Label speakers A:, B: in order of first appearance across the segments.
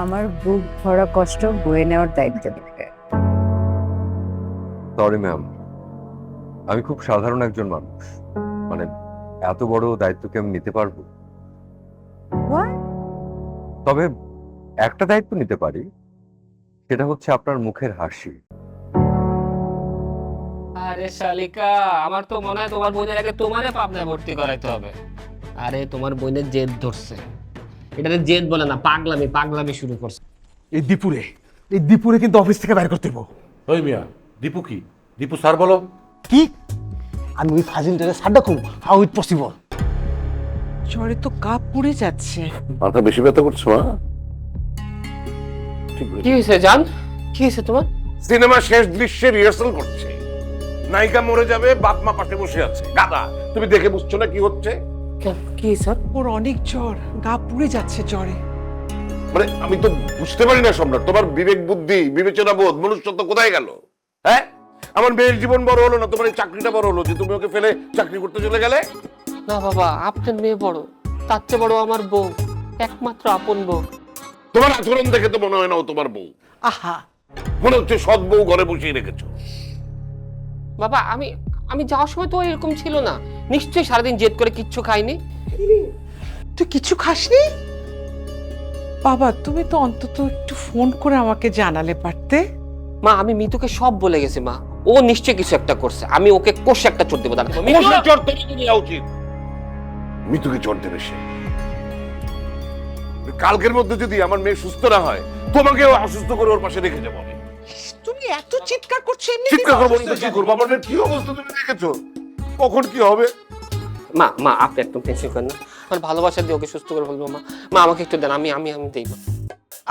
A: আমার বুক ভরা কষ্ট বয়ে নেওয়ার দায়িত্ব নিবে।
B: সরি ম্যাম, আমি খুব সাধারণ একজন মানুষ, মানে এত বড় দায়িত্ব কি আমি নিতে পারবো?
A: What?
B: তবে একটা দায়িত্ব নিতে পারি, সেটা হচ্ছে আপনার মুখের হাসি।
C: আরে শালিকা, আমার তো মনে হয় তোমার বোনের আগে তোমারে পাবনায় ভর্তি করাইতে হবে। আরে তোমার বোনের জেদ ধরছে, এটাতে জেদ বলে না, পাগলামি শুরু করছে।
D: এই দীপুরে কিন্তু অফিস থেকে বের করতে হইব।
E: ওই মিয়া, দীপু কি? দীপু স্যার বলো।
D: কি? আমি ওই ফাজিলটারে ছাড় খুব হাউ ইট পসিবল।
F: জ্বরে তো কাপ পুড়ে যাচ্ছে।
E: মাথা বেশি ব্যথা করছো মা?
C: কি হয়েছে জান? কি হয়েছে তোমার?
E: সিনেমা শেষ দৃশ্যে রিহার্সাল করছে, নায়িকা মরে যাবে, বাপ মা পাশে বসে আছে। গাদা, তুমি দেখে বুঝছো না কি হচ্ছে?
C: কি স্যার?
F: ওর অনেক জ্বর, গা পুড়ে যাচ্ছে জ্বরে।
E: মানে আমি তো বুঝতে পারি না সম্রাট, তোমার বিবেক বুদ্ধি বিবেচনা বোধ মনুষ্যত্ব কোথায় গেল? হ্যাঁ, আমার মেয়ের জীবন বড় হলো না, তোমার এই চাকরিটা বড় হলো যে তুমি ওকে ফেলে চাকরি করতে চলে গেলে?
C: না বাবা, আপনার মেয়ে বড়, তার চেয়ে বড় আমার বউ, একমাত্র আপন বউ।
E: তোমার আচরণ দেখে তো মনে হয় না ও তোমার বউ।
F: আহা,
E: মনে হচ্ছে সৎ বউ ঘরে বসিয়ে রেখেছো।
C: বাবা, আমি যাওয়ার সময় তো ও এরকম ছিল না। নিশ্চয়ই সারাদিন জেদ করে কিচ্ছু খাইনি।
F: তুই কিছু খাসনি? বাবা, তুমি তো অন্তত একটু ফোন করে আমাকে জানালে পারতে।
C: মা, আমি মিতুকে সব বলে গেছি মা, ও নিশ্চয়ই কিছু একটা করছে। আমি ওকে কষে একটা চোট দেবো।
E: অবশ্যই চোট তোমাকে দেওয়া উচিত। মৃত্যুকে চোট দেবে সে। কালকের মধ্যে যদি আমার মেয়ে সুস্থ না হয়, তোমাকেও অসুস্থ করে ওর পাশে রেখে যাবো আমি।
F: তুমি এত চিৎকার করছো এমনি?
E: চিৎকার করবো না তো কি করবো? আমার মেয়ের কি অবস্থা তুমি দেখেছো? কখন কি হবে?
C: মা আপনি একদম টেনশন করেন না, আমার ভালোবাসা দিয়ে ওকে সুস্থ করে ফেলবো। মা আমাকে একটু দেন, আমি আমি আমি দেবো।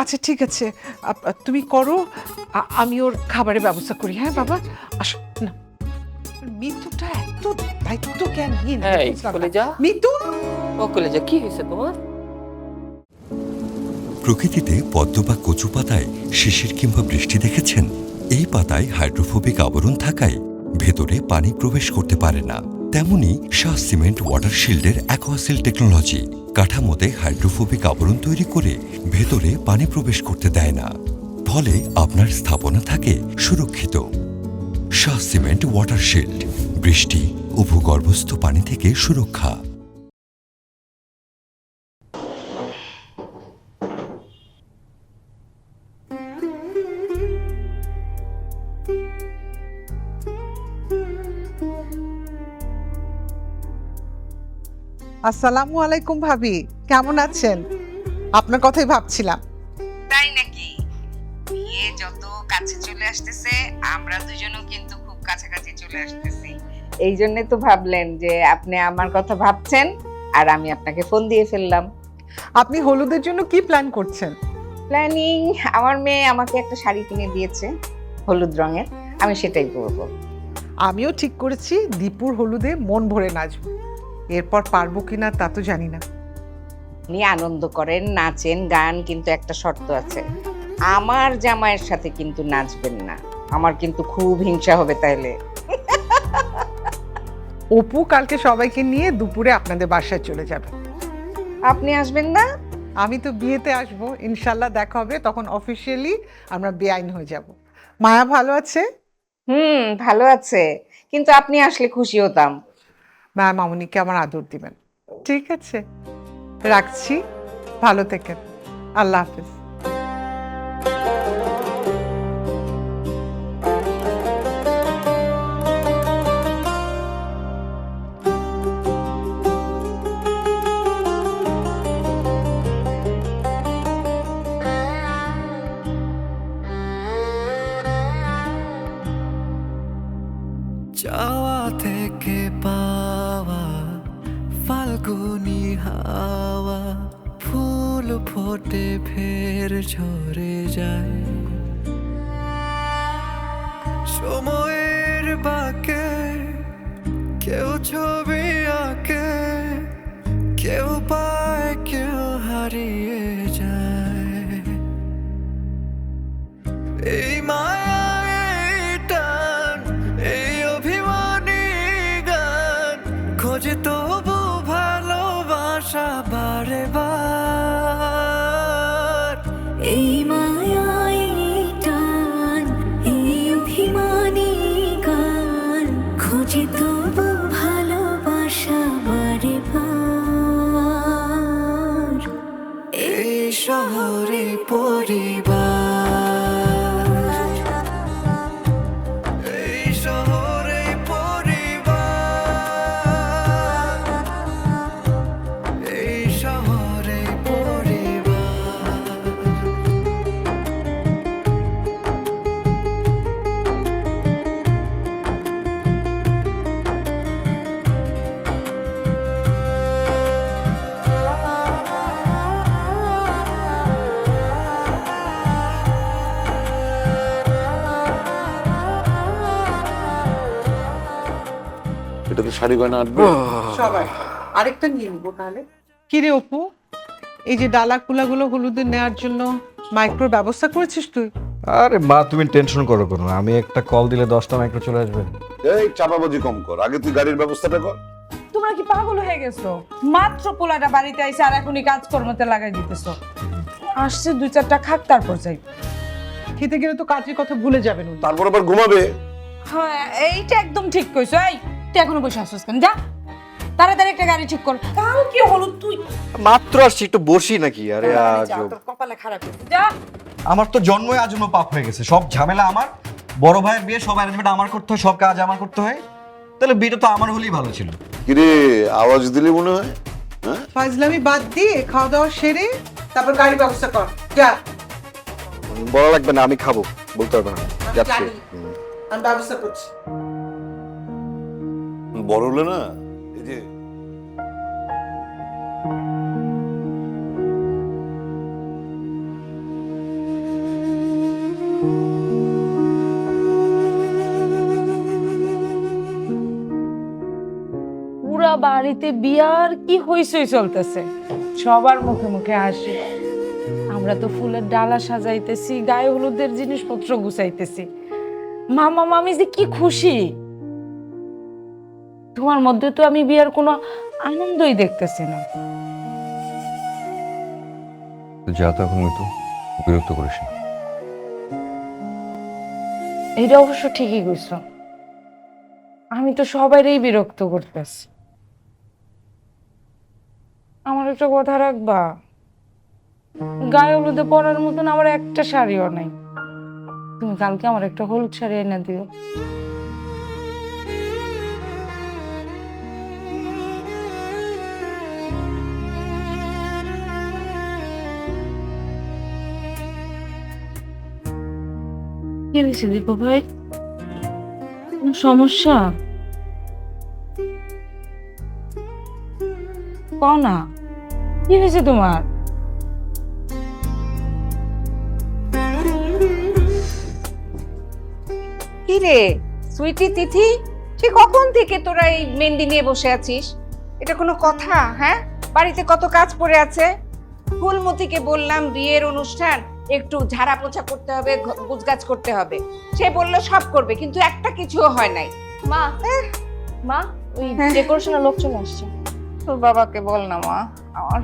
F: আচ্ছা ঠিক আছে, তুমি করো, আমি ওর খাবারের ব্যবস্থা করি। হ্যাঁ বাবা, আসো না। মিতুটা এত দায়িত্ব জ্ঞানহীন।
C: এই কলেজা,
F: মিতু,
C: ও কলেজা, কি হয়েছে তোমার?
G: প্রকৃতিতে পদ্ম বা কচু পাতায় শিশির কিংবা বৃষ্টি দেখেছেন? এই পাতায় হাইড্রোফোবিক আবরণ থাকায় ভেতরে পানি প্রবেশ করতে পারে না। তেমনি শাহ সিমেন্ট ওয়াটার শিল্ডের অ্যাকোয়াসিল টেকনোলজি কাঠামোতে হাইড্রোফোবিক আবরণ তৈরি করে ভেতরে পানি প্রবেশ করতে দেয় না, ফলে আপনার স্থাপনা থাকে সুরক্ষিত। শাহ সিমেন্ট ওয়াটার শিল্ড, বৃষ্টি ও ভূগর্ভস্থ পানি থেকে সুরক্ষা।
F: আসসালামু আলাইকুম ভাবি, কেমন আছেন? আপনার কথাই ভাবছিলাম।
H: তাই নাকি? বিয়ে যত কাছে চলে আসতেছে, আমরা দুজনও কিন্তু খুব কাছাকাছি চলে আসতেছি।
A: এই জন্য তো ভাবলেন যে আপনি আমার কথা ভাবছেন আর আমি আপনাকে ফোন দিয়ে ফেললাম।
F: আপনি হলুদের জন্য কি প্ল্যান করছেন?
A: প্ল্যানিং, আমার মেয়ে আমাকে একটা শাড়ি কিনে দিয়েছে হলুদ রঙের, আমি সেটাই পরবো।
F: আমিও ঠিক করেছি দীপুর হলুদে মন ভরে নাচবো। এরপর পারবো কিনা তা তো জানি না।
A: আপনি আনন্দ করেন, নাচেন, গান, কিন্তু একটা শর্ত আছে, আমার জামাইয়ের সাথে কিন্তু নাচবেন না। আমার কিন্তু খুব হিংসা হবে তাইলে।
F: অপু কালকে সবাইকে নিয়ে দুপুরে আপনাদের বাসায় চলে যাবে।
A: আপনি আসবেন না?
F: আমি তো বিয়েতে আসবো, ইনশাল্লাহ দেখা হবে, তখন অফিসিয়ালি আমরা বেআইন হয়ে যাব। মায়া ভালো আছে?
A: ভালো আছে, কিন্তু আপনি আসলে খুশি হতাম।
F: মায়া মামুনিকে আমার আদর দিবেন। ঠিক আছে, রাখছি, ভালো থেকেন, আল্লাহ হাফেজ।
I: চাওয়া থেকে পাওয়া ফাল্গুনি হাওয়া, ফুল ফোটে ফের ঝরে যায়। সময়ের বাঁকে কেউ ছবি আঁকে, কেউ পায় কেউ হারিয়ে যায়। এই মায়া, এই টান, এই অভিমানী গান খোঁজে তবু ভালোবাসা বারে বার। এই শহরে পরিবার, এই শহরে পরিবার, এই শহরে পরিবার।
E: এটাতে শাড়ি গয়না আনবে?
F: সবাই আরেকটা নিয়ে নিবো তাহলে। কি রে অপু, এই যে ডালা কুলাগুলো হলুদে নেওয়ার জন্য মাইক্রোর ব্যবস্থা করেছিস তুই?
J: আরে মা তুমি টেনশন করো কোনো, আমি একটা কল দিলে 10টা মাইক্রো চলে আসবে।
E: এই চাপাবাজি কম কর, আগে তুই গাড়ির ব্যবস্থাটা কর।
K: তোমরা কি পাগল হয়ে গেছো? মাত্র পোলাটা বাড়িতে আইছে আর এখনই কাজকর্মতে লাগাই দিতেছো। আসছে 2-4টা খাক তারপর যাই।
F: খেতে গেলে তো কাজের কথা ভুলে যাবেন উনি।
E: তারপর আবার ঘুমাবে।
K: হ্যাঁ এইটা একদম ঠিক কইছো। এই তুই এখনো বসে আসছিস কেন? যা তাড়াতাড়ি একটা গাড়ি ঠিক কর। কাল কি হলো তুই?
J: মাত্র আসছি, একটু বসি নাকি? আরে আজব,
K: তোর কপালে খারাপ হয়েছে। যা।
J: আমার তো জন্মই আজন্য পাপ হয়ে গেছে, সব ঝামেলা আমার। বড় ভাইয়ের বিয়ে, সব অ্যারেঞ্জমেন্ট আমার করতে হয়, সব কাজ আমার করতে হয়। তাহলে বিয়েটা তো আমার হলেই ভালো ছিল।
E: কিরে আওয়াজ দিলি মনে হয়? হ্যাঁ
F: ফাজলামি বাদ দিয়ে খাওয়া দাওয়া সেরে তারপর গাড়ির ব্যবস্থা কর। যা,
J: বলা লাগবে না, আমি খাবো, বলতে হবে না, যাচ্ছি।
F: আমি ব্যবস্থা করছি।
E: বড় হলে না, এই যে
K: পুরা বাড়িতে বিয়ার কি হইচই চলতেছে, সবার মুখে মুখে হাসি। আমরা তো ফুলের ডালা সাজাইতেছি, গায়ে হলুদের জিনিসপত্র গুছাইতেছি। মামা মামি যে কি খুশি। তোমার মধ্যে তো আমি বিয়ার কোনো আনন্দই দেখতেছি না।
B: যা তো এখন তো বিরক্ত করিস না।
K: এটা অবশ্য ঠিকই কইছো, আমি তো সবাইরই বিরক্ত করতেছি। আমার একটা কথা রাখবা, গায়ে হলুদে পরার মতন আমার একটা শাড়িও নাই। তুমি কালকে আমার একটা হলুদ শাড়ি এনে দিও। কি হয়েছে দীপু ভাই? কোনো সমস্যা? কও না, কি হয়েছে তোমার?
A: কি রে সুইটি তিথি, সে কখন থেকে তোরা এই মেহেন্দি নিয়ে বসে আছিস? এটা কোনো কথা? হ্যাঁ, বাড়িতে কত কাজ পড়ে আছে। ফুলমতিকে বললাম বিয়ের অনুষ্ঠান একটু ঝাড়া পোছা করতে হবে, গুছগাছ করতে হবে, সে বললো সব করবে, কিন্তু একটা কিছুও হয় নাই।
L: মা মা ওই ডেকোরেশনের লোক চলে আসছে।
A: তোর বাবাকে বল না মা, আমার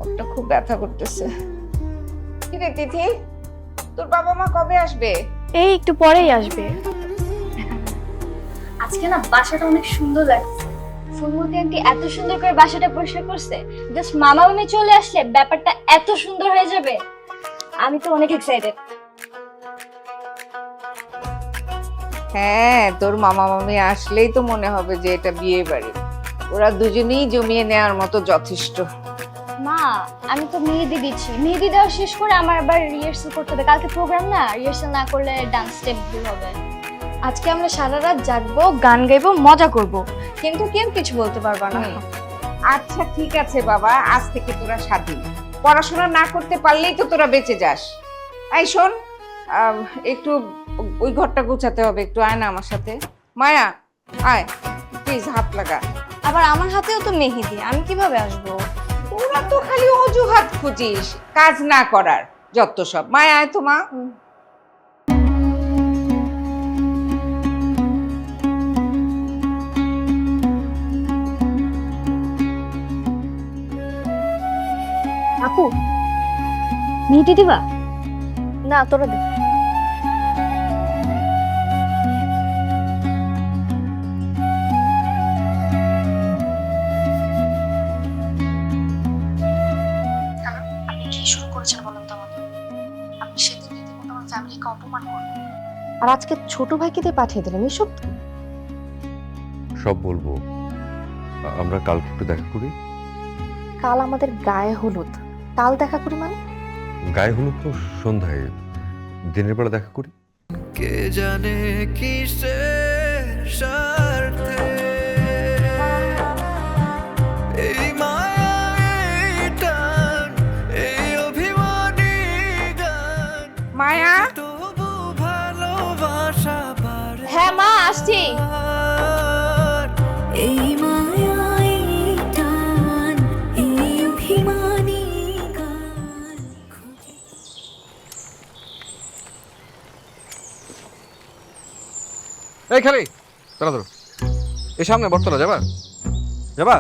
A: ওটা খুব ব্যথা করতেছে। কি রে তিথি, তোর বাবা মা কবে আসবে?
L: এই একটু পরেই আসবে। আজকে না বাসাটা অনেক সুন্দর লাগছে। ফুলমতি আন্টি এত সুন্দর করে বাসাটা পরিষ্কার করছে, জাস্ট মামা মামি চলে আসলে ব্যাপারটা এত সুন্দর হয়ে যাবে। আমি তো অনেক এক্সাইটেড।
A: হ্যাঁ, তোর মামা মামি আসলেই তো মনে হবে যে এটা বিয়ে বাড়ি। ওরা দুজনেই জমিয়ে নেওয়ার মতো যথেষ্ট।
L: মা আমি তো মেহেদি দিচ্ছি, মেহেদি দেওয়া শেষ করে আমার আবার রিহার্সাল করতে হবে। কালকে প্রোগ্রাম না, রিহার্সাল না করলে ডান্স স্টেপ ভুল হবে। আজকে আমরা সারা রাত জাগবো, গান গাইবো, মজা করব, কিন্তু কেউ কিছু বলতে পারবা না।
A: আচ্ছা ঠিক আছে বাবা, আজ থেকে তোরা স্বাধীন। পড়াশোনা না করতে পারলেই তো তোরা বেঁচে যাস। এই শোন, একটু ওই ঘরটা গোছাতে হবে, একটু আয় না আমার সাথে। মায়া আয় প্লিজ, হাত লাগা।
L: আবার আমার হাতেও তো মেহেদি, আমি কিভাবে আসবো?
A: তোরা তো খালি অজুহাত খুঁজিস কাজ না করার, যত সব। মায়া আয় তো মা।
L: আপু মেহেদি দিবা? না তোরা দে। আপনি কি শুরু আর আজকে ছোট ভাইকে দিয়ে পাঠিয়ে দিলেন, এসব কি?
B: সব বলবো। আমরা কালকে একটু দেখা করি।
L: কাল আমাদের গায়ে হলুদ, কাল দেখা করি মানে?
B: গায়ে হলুদ তো সন্ধ্যায়, দিনের বেলা দেখা করি।
I: কে জানে কিসের স্বার্থে এই মায়া, এই টান, এই অভিমানী গান,
A: মায়া,
I: তবু ভালোবাসা পারে।
L: হ্যাঁ মা, আসছি।
I: এই মায়া, এই টান, এই অভিমানী গান।
J: এই খালি তোরা ধরো, এই সামনে বর্তলা যাবা যাবা।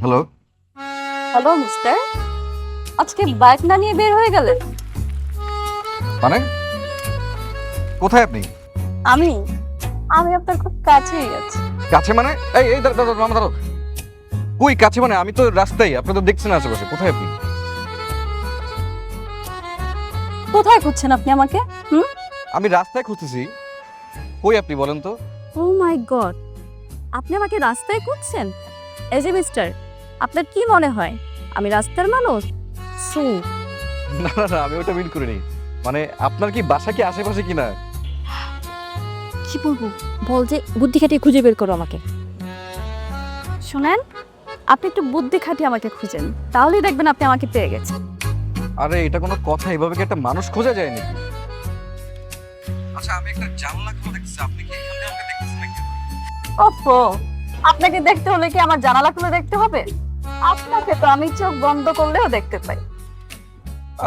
J: হ্যালো,
L: হ্যালো মিস্টার, আজকে বাইক না নিয়ে বের হয়ে গেলেন?
J: মানে কোথায় আপনি?
L: আমি আপনার খুব কাছেই আছি।
J: কাছে মানে? এই এই দাঁড়াও দাঁড়াও মামা, দাঁড়াও। কই কাছে মানে? আমি তো রাস্তায়, আপনি তো দেখছেন আশেপাশে। কোথায় আপনি?
L: কোথায় খুঁজছেন আপনি আমাকে?
J: আমি রাস্তায় খুঁজতেছি। কই আপনি বলেন তো?
L: ও মাই গড, আপনি আমাকে রাস্তায় খুঁজছেন? এই যে মিস্টার, আপনার কি মনে হয় আমি রাস্তার মানুষ?
J: না না না, আমি ওটা মিন করিনি। মানে আপনার কি বাসা কি আশেপাশে কিনা?
L: কি বলবো, বল যে বুদ্ধি খাটিয়ে খুঁজে বের করো আমাকে। শুনেন, আপনি একটু বুদ্ধি খাটিয়ে আমাকে খুঁজেন, তাহলেই দেখবেন আপনি আমাকে পেয়ে গেছেন।
J: আরে এটা কোনো কথা? এভাবে কি একটা মানুষ খোঁজা যায় নাকি? আচ্ছা, আমি একটা জানলা খুলে দেখতেছি, আপনি কি এখান থেকে আমাকে দেখতেছেন নাকি?
L: ওহো, আপনাকে দেখতে হলে কি আমার জানালা খুলে দেখতে হবে? আপনাকে তো আমি চোখ বন্ধ করলেও দেখতে পাই।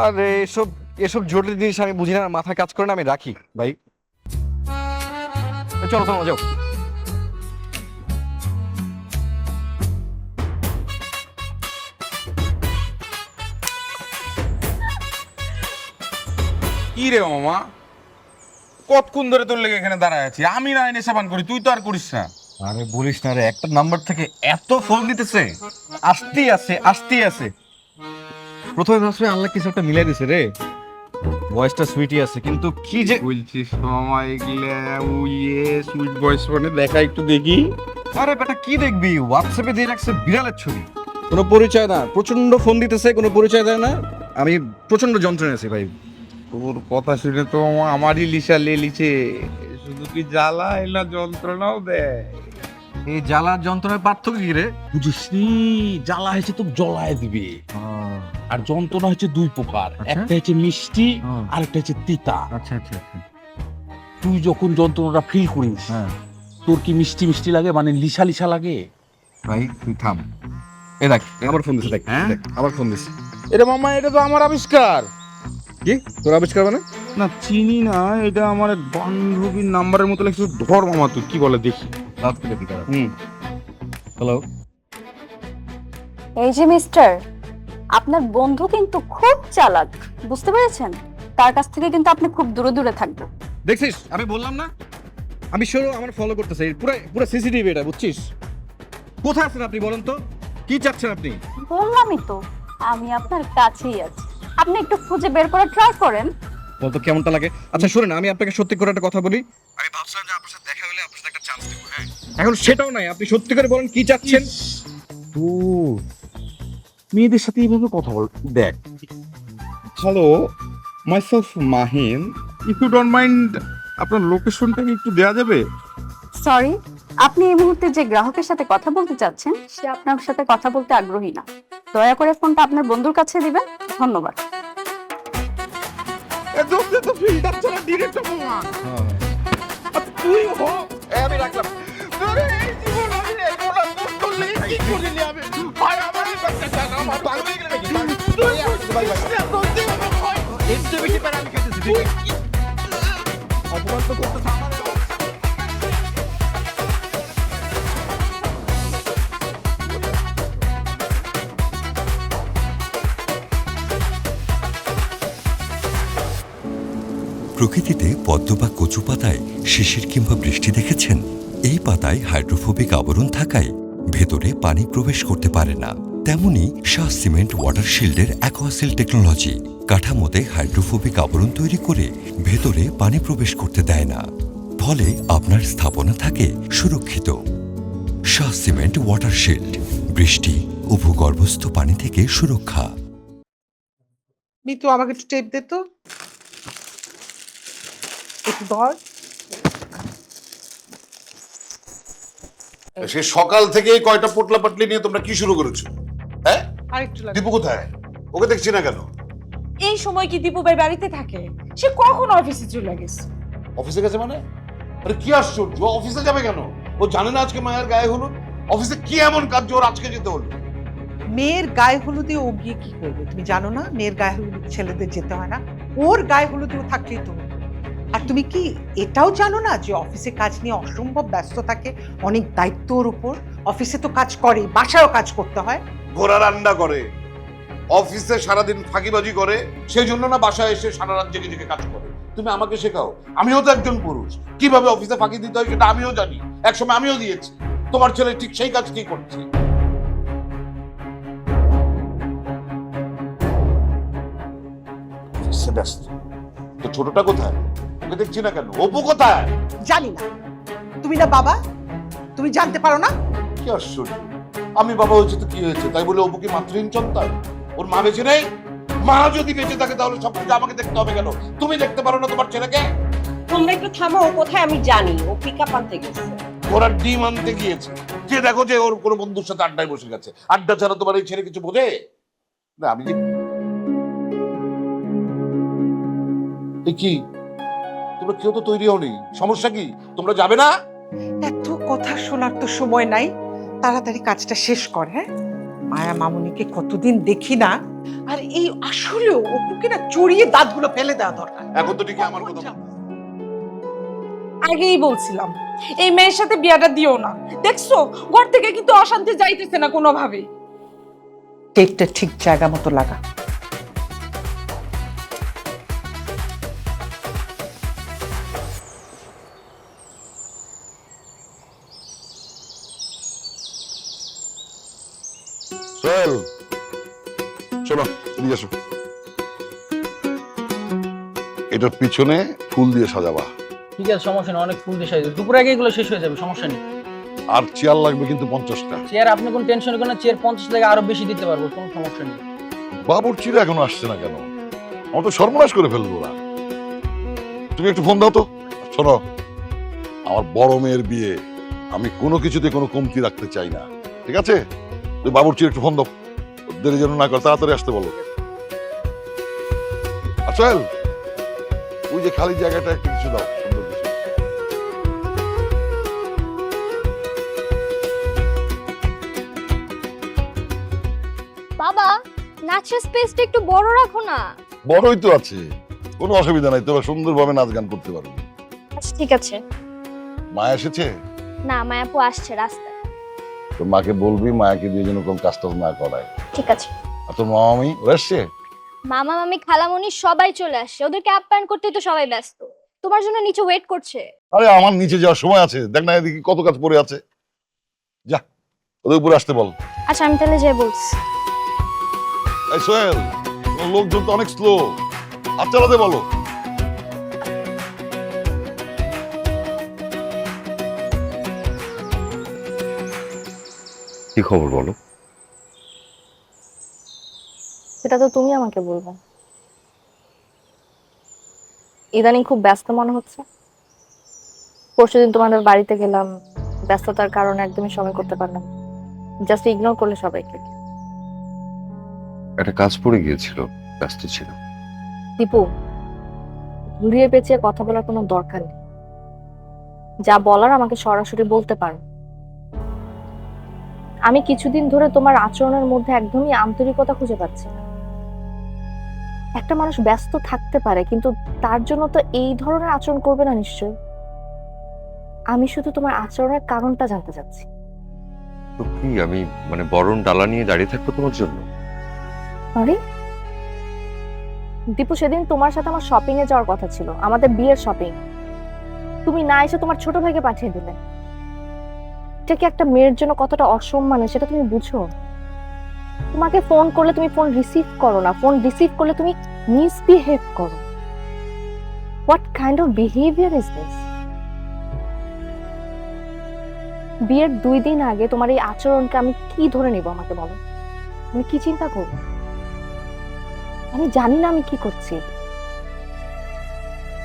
J: আরে এসব এসব জটিল জিনিস আমি বুঝি না, মাথায় কাজ করে না, আমি রাখি ভাই। চলো চলো যাও।
M: কি রে মামা, কতক্ষণ ধরে তোর লেগে এখানে দাঁড়ায় আছি? আমি না এনে সাবান করি, তুই তো আর করিস না।
J: আরে বলিস না রে, একটা নাম্বার থেকে এত ফোন দিতেছে, আসতেই আছে আসতেই আছে। প্রথমে ভাবছি আল্লাহ কিছু একটা মিলাই দিছে রে, ভয়েসটা সুইটই আছে, কিন্তু কি যে
M: বলছিস মামা এগুলা? সুইট ভয়েস মানে দেখা একটু দেখি।
J: আরে বেটা কি দেখবি, হোয়াটসঅ্যাপে দিয়ে রাখছে বিড়ালের ছবি, কোনো পরিচয় না, প্রচন্ড ফোন দিতেছে, কোনো পরিচয় দেয় না। আমি প্রচন্ড যন্ত্রণা আছি ভাই।
M: তোর কথা শুনে তো আমারই লিসা লেলিছে, শুধু কি জ্বালা এলা যন্ত্রণাও দেয়।
J: এই জ্বালার যন্ত্রণার পার্থক্য কি রে?
M: বুঝিসনি, জ্বালা হয়েছে তো জ্বলায় দিবে, আর যন্ত্রণা হচ্ছে দুই প্রকার, একটা হচ্ছে মিষ্টি আর একটা হচ্ছে তিতা।
J: আচ্ছা আচ্ছা আচ্ছা।
M: তুই যখন যন্ত্রণাটা ফিল করিস, তোর কি মিষ্টি মিষ্টি লাগে, মানে লিসা লিসা লাগে?
J: ভাই তুই থাম, এ দেখ আবার ফোন দিছে, দেখ দেখ আবার ফোন দিছে।
M: এটা মামা, এটা তো আমার আবিষ্কার।
J: কি তোর আবিষ্কার মানে?
M: না চিনি না, এটা আমার এক বান্ধবীর নাম্বারের মতো লাগছে। ধর মামা, তুই কি বলে দেখি।
J: হ্যালো,
L: এই যে মিস্টার, আপনার বন্ধু কিন্তু খুব চালাক, বুঝতে পেরেছেন? তার কাছ থেকে কিন্তু আপনি খুব দূরে দূরে থাকবেন।
J: দেখছিস আমি বললাম না, আমি শিওর আমার ফলো করতেছে, পুরো পুরো সিসিটিভি এটা, বুঝছিস? কোথায় আছেন আপনি বলেন তো, কি চাচ্ছেন আপনি?
L: বললামই তো, আমি আপনার কাছেই আছি, আপনি একটু খুঁজে বের করে ট্রাই করেন।
J: বলতো কেমনটা লাগে? আচ্ছা শুনেন, আমি আপনাকে সত্যি করে একটা কথা বলি। আমি ভাবছিলাম যে আপনার সাথে দেখা হলে আপনার সাথে একটা চান্স দেব, হ্যাঁ এখন সেটাও নাই। আপনি সত্যি করে বলেন কি চাচ্ছেন?
M: তো মেয়েদের সাথে এইভাবে কথা বল। দেখ, hello, myself Mahin, if you don't mind আপনার লোকেশনটা কি একটু দেওয়া যাবে?
L: সরি, আপনি এই মুহূর্তে যে গ্রাহকের সাথে কথা বলতে চাচ্ছেন সে আপনার সাথে কথা বলতে আগ্রহী না, দয়া করে ফোনটা আপনার বন্ধুর কাছে দিবেন। ধন্যবাদ।
M: তো ফিল্টার ছাড়া ডিরেক্ট মামা। তুই হো, আমি রাখলাম। তোরে এই জীবন আমি এগুলা তোর করলে কি করিনি আমি? ভাই আমারই বাচ্চা জানা, আমার পাগল হয়ে গেলে নাকি? তুই ভাই ভাই তোর জীবন ভাই এত বেশি প্যারা আমি খেতেছি, ঠিক আছে? অপমান তো করতে থামার।
G: প্রকৃতিতে পদ্ম বা কচু পাতায় শিশির কিংবা বৃষ্টি দেখেছেন? এই পাতায় হাইড্রোফোবিক আবরণ থাকায় ভেতরে পানি প্রবেশ করতে পারে না। তেমনি শাহ সিমেন্ট ওয়াটার শিল্ডের অ্যাকোয়াসিল টেকনোলজি কাঠামোতে হাইড্রোফোবিক আবরণ তৈরি করে ভেতরে পানি প্রবেশ করতে দেয় না, ফলে আপনার স্থাপনা থাকে সুরক্ষিত। শাহ সিমেন্ট ওয়াটার শিল্ড, বৃষ্টি ও ভূগর্ভস্থ পানি থেকে সুরক্ষা।
F: মিতু আমাকে একটু টেপ দে তো, একটু ধর।
E: সে সকাল থেকেই কয়টা পোটলা পাটলি নিয়ে তোমরা কি শুরু করেছো? হ্যাঁ,
F: আরেকটু লাগে।
E: দীপু কোথায়? ওকে দেখছি না কেন?
K: এই সময় কি দীপু ভাই বাড়িতে থাকে? সে কখন অফিসে চলে গেছে?
E: অফিসে গেছে মানে? আরে কি আশ্চর্য, ও অফিসে যাবে কেন? ও জানে না আজকে মায়ের গায়ে হলুদ? অফিসে কি এমন কাজ যে ওর আজকে যেতে হলো?
F: মেয়ের গায়ে হলুদে ও গিয়ে কি করবে? তুমি জানো না মেয়ের গায়ে হলুদ ছেলেদের যেতে হয় না? ওর গায়ে হলুদে ও থাকলেই তো। আর তুমি কি এটাও জানো না যে অফিসে কাজ নিয়ে অসম্ভব ব্যস্ত থাকে, অনেক দায়িত্ব ওর উপর। অফিসে তো কাজ করে, বাসায়ও কাজ করতে হয়।
E: ঘোড়া রান্না করে, অফিসে সারাদিন ফাঁকিবাজি করে, সেই জন্য না বাসায় এসে সারা রাত জেগে জেগে কাজ করে। তুমি আমাকে শেখাও, আমিও তো একজন পুরুষ, কিভাবে অফিসে ফাঁকি দিতে হয় সেটা আমিও জানি, একসময় আমিও দিয়েছি। তোমার ছেলে ঠিক সেই কাজ কি করছে? অফিসে ব্যস্ত। তো ছোটটা কোথায়? ওকে দেখছি না কেন? অপু কোথায়?
F: জানি না, তুমি না বাবা, তুমি জানতে পারো না?
E: কি আশ্চর্য, আমি বাবা হয়েছে তো কি হয়েছে, তাই বলে অপু কি মাতৃহীন সন্তান? ওর মা বেঁচে নেই? মা যদি বেঁচে থাকে তাহলে সব কিছু আমাকে দেখতে হবে কেন? তুমি দেখতে পারো না তোমার ছেলেকে?
H: তোমরা একটু থামো, ও কোথায় আমি জানি। ও পিকআপ আনতে গেছে।
E: ওরা ডিম আনতে গিয়েছে, যে দেখো যে ওর কোনো বন্ধুর সাথে আড্ডায় বসে গেছে। আড্ডা ছাড়া তোমার এই ছেলে কিছু বোঝে না? আমি যে কি, তোমরা কেউ তো তৈরি হওনি, সমস্যা কি? তোমরা যাবে না?
F: এত কথা শোনার তো সময় নাই, তাড়াতাড়ি কাজটা শেষ কর। হ্যাঁ, মায়া মামুনিকে কতদিন দেখি না। আর এই আসলেও অপুকে না চড়িয়ে দাঁতগুলো ফেলে দেওয়া দরকার।
E: এখন তো ঠিকই আমার কথা।
K: আগেই বলছিলাম এই মেয়ের সাথে বিয়াটা দিও না। দেখছো ঘর থেকে কিন্তু অশান্তি যাইতেছে না কোনোভাবে।
F: টেপটা ঠিক জায়গা মতো লাগা।
E: সোহেল, শোনো, এদিকে এসো। এটার পিছনে ফুল দিয়ে সাজাবা।
J: ঠিক আছে, সমস্যা নেই, অনেক ফুল দিয়ে সাজাবো। দুপুর আগে এগুলো শেষ হয়ে যাবে, সমস্যা নেই।
E: আর চেয়ার লাগবে কিন্তু 50টা।
J: চেয়ার আপনি কোনো টেনশন করেন না, চেয়ার 50 থেকে আরো বেশি দিতে পারবো, কোনো সমস্যা নেই।
E: বাবুর চিরা এখনো আসছে না কেন? আমার তো সর্বনাশ করে ফেলবো না। তুমি একটু ফোন দাও তো। শোনো, আমার বড় মেয়ের বিয়ে, আমি কোনো কিছুতে কোনো কমতি রাখতে চাই না, ঠিক আছে? তুই বাবুর চির একটু ফোন দাও, দেরি যেন না করে, তাড়াতাড়ি আসতে বলো। আচ্ছা, ওই যে খালি জায়গাটা একটু কিছু দাও, সুন্দর কিছু।
L: বাবা, নাচের স্পেসটা একটু বড় রাখো না।
E: বড়ই তো আছে, কোনো অসুবিধা নাই, তোরা সুন্দরভাবে নাচ গান করতে পারবি।
L: আচ্ছা ঠিক আছে।
E: মা এসেছে?
L: না, মায়াপু আসছে রাস্তায়।
E: তো মাকে বলবি মায়াকে দিয়ে যেন কোনো কাজ টাজ না করায়।
L: ঠিক আছে।
E: আর তোর মামামি ওরা এসছে?
L: মামা মামি খালামণি সবাই চলে আসছে, ওদেরকে আপ্যায়ন করতেই তো সবাই ব্যস্ত। তোমার জন্য নিচে ওয়েট করছে।
E: আরে আমার নিচে যাওয়ার সময় আছে, দেখ না এদিকে কত কাজ পড়ে আছে। যা, ওদের উপরে আসতে বল।
L: আচ্ছা আমি তাহলে যাই বলছি।
E: এই সোহেল, তোমার লোকজন তো অনেক স্লো, আর চালাতে বলো।
B: কি খবর বলো?
L: সেটা তো তুমি আমাকে বলবে। ইদানিং খুব ব্যস্ত মনে হচ্ছে। পরশুদিন তোমাদের বাড়িতে গেলাম, ব্যস্ততার কারণে একদমই সময় করতে পারলাম। জাস্ট ইগনোর করলে সবাইকে।
B: একটা কাজ পড়ে গিয়েছিল, ব্যস্ত ছিল।
L: দীপু, ঘুরিয়ে পেঁচিয়ে কথা বলার কোনো দরকার নেই। যা বলার আমাকে সরাসরি বলতে পারো। আমি কিছুদিন ধরে তোমার আচরণের মধ্যে একদমই আন্তরিকতা খুঁজে পাচ্ছি না। একটা মানুষ ব্যস্ত থাকতে পারে, কিন্তু তার জন্য তো এই ধরনের আচরণ করবে না নিশ্চয়। আমি শুধু তোমার আচরণের কারণটা জানতে চাচ্ছি।
B: তো কি আমি মানে বরণ ডালা নিয়ে দাঁড়িয়ে থাকবো তোমার জন্য?
L: আরে দীপু, সেদিন তোমার সাথে আমার শপিং এ যাওয়ার কথা ছিল, আমাদের বিয়ের শপিং। তুমি না এসে তোমার ছোট ভাইকে পাঠিয়ে দিলে। এইটা কি একটা মেয়ের জন্য কতটা অসম্মান সেটা তুমি বুঝো? তোমাকে ফোন করলে তুমি ফোন রিসিভ করো না, ফোন রিসিভ করলে তুমি মিসবিহেভ করো। What kind of behaviour is this? বিয়ের 2 দিন আগে তোমার এই আচরণকে আমি কি ধরে নিব আমাকে বলো? আমি কি চিন্তা করব? আমি জানি না আমি কি করছি।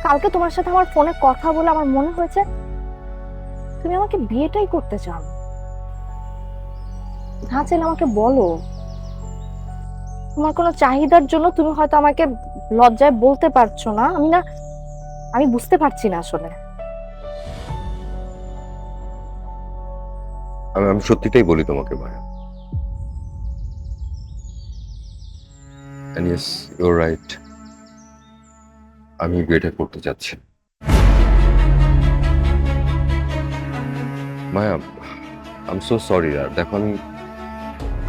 L: কালকে তোমার সাথে আমার ফোনে কথা বলে আমার মনে হয়েছে তুমি আমাকে বিয়েটাই করতে চাও। না চাইলে আমাকে বলো। তোমার কোনো চাহিদার জন্য তুমি হয়তো আমাকে লজ্জায় বলতে পারছো না। আমি বুঝতে পারছি না আসলে।
B: আমি সত্যিটাই বলি তোমাকে মায়া। And yes, you're right. আমি বিয়েটা করতে যাচ্ছি। মায়া, আই এম সো সরি। আর দেখো,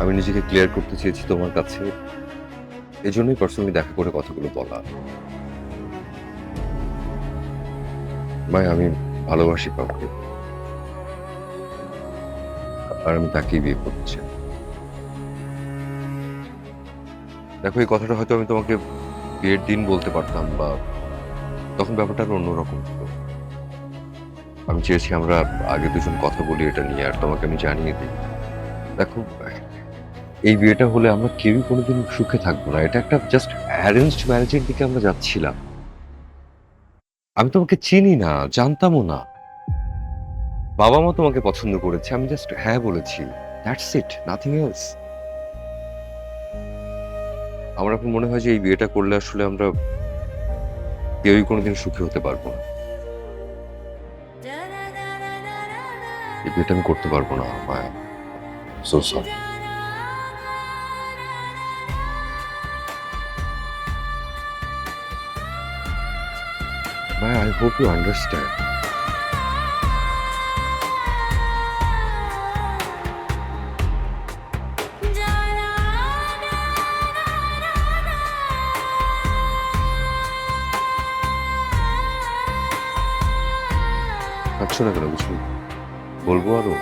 B: আমি নিজেকে ক্লিয়ার করতে চেয়েছি তোমার কাছে, এই জন্যই পার্সোনালি দেখা করে কথাগুলো বলা। মায়া, আমি ভালোবাসি কাউকে, আর আমি তাকেই বিয়ে করতে চাই। দেখো, এই কথাটা হয়তো আমি তোমাকে বিয়ের দিন বলতে পারতাম, বা তখন ব্যাপারটা অন্যরকম ছিল। আমি চেয়েছি আমরা আগে দুজন কথা বলি এটা নিয়ে, আর তোমাকে আমি জানিয়ে দিই। দেখো, এই বিয়েটা হলে আমরা কেউই কোনোদিন সুখে থাকবো না। এটা একটা জাস্ট অ্যারেঞ্জড ম্যারেজের দিকে আমরা যাচ্ছিলাম। আমি তোমাকে চিনি না, জানতামও না। বাবা মা তোমাকে পছন্দ করেছে, আমি জাস্ট হ্যাঁ বলেছি। That's it, nothing else. আমার এখন মনে হয় যে এই বিয়েটা করলে আসলে আমরা কেউই কোনোদিন সুখী হতে পারবো না। এই বিয়েটা আমি করতে পারবো না। Maya, so sorry. Maya, I hope you understand. আচ্ছা না কেন, কিছু বলবো আরো?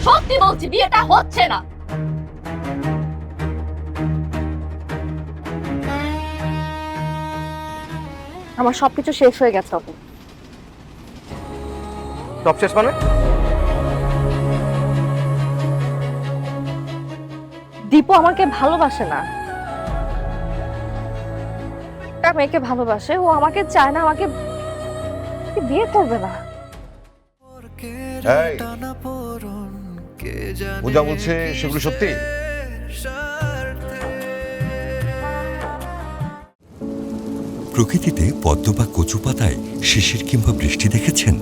L: সত্যি বলছি বিয়েটা হচ্ছে না। আমার সবকিছু শেষ হয়ে গেছে।
J: সব শেষ মানে?
L: দীপু আমাকে ভালোবাসে না। একটা মেয়েকে ভালোবাসে, ও আমাকে চায় না, আমাকে বিয়ে করবে না।
J: পূজা বলছে সেগুলো সত্যি?
G: প্রকৃতিতে পদ্ম বা কচু পাতায় শিশির কিংবা বৃষ্টি দেখেছেন?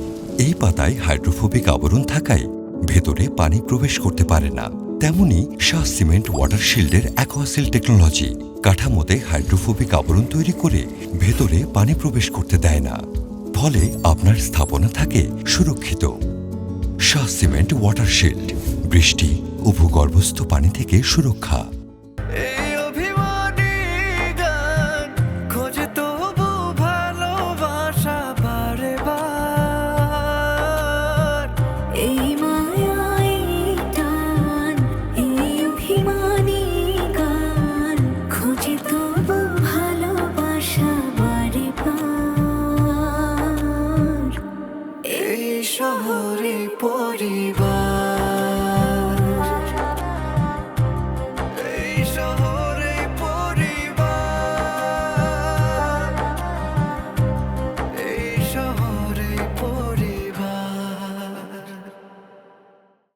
G: এই পাতায় হাইড্রোফোবিক আবরণ থাকায় ভেতরে পানি প্রবেশ করতে পারে না। তেমনি শাহ সিমেন্ট ওয়াটার শিল্ডের অ্যাকোয়াসিল টেকনোলজি কাঠামোতে হাইড্রোফোবিক আবরণ তৈরি করে ভেতরে পানি প্রবেশ করতে দেয় না, ফলে আপনার স্থাপনা থাকে সুরক্ষিত। শাহ সিমেন্ট ওয়াটার শিল্ড, বৃষ্টি ও ভূগর্ভস্থ পানি থেকে সুরক্ষা।
I: শহরে পরিবার।